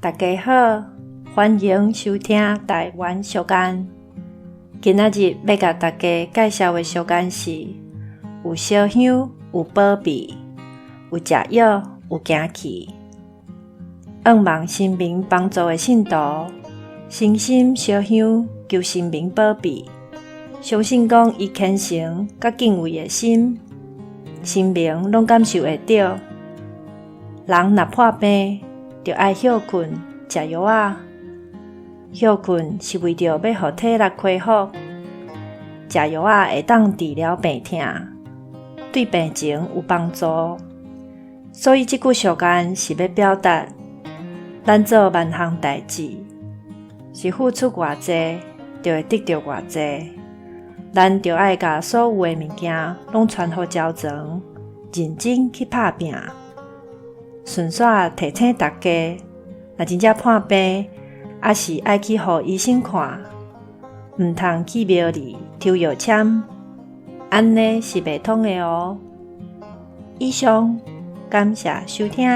大家好，欢迎收听台湾俗间。今仔日要甲大家介绍的俗间是：有烧香，有保庇，有食药，有行气。愿望神明帮助的信徒，诚心烧香求神明保庇，相信讲伊虔诚甲敬畏的心，神明拢感受会到。人若破病，就爱休困、食药仔。休困是为着要互体力恢复，食药仔会当治疗病痛，对病情有帮助。所以即句俗间是要表达，咱做万项代志，是付出偌济，就会得到偌济。咱就爱甲所有的物件拢传互招前，认真去拍拼。顺续提醒大家，若真正破病，还是爱去互医生看，毋通去庙里抽药签，安尼是袂通的哦。以上，感谢收听。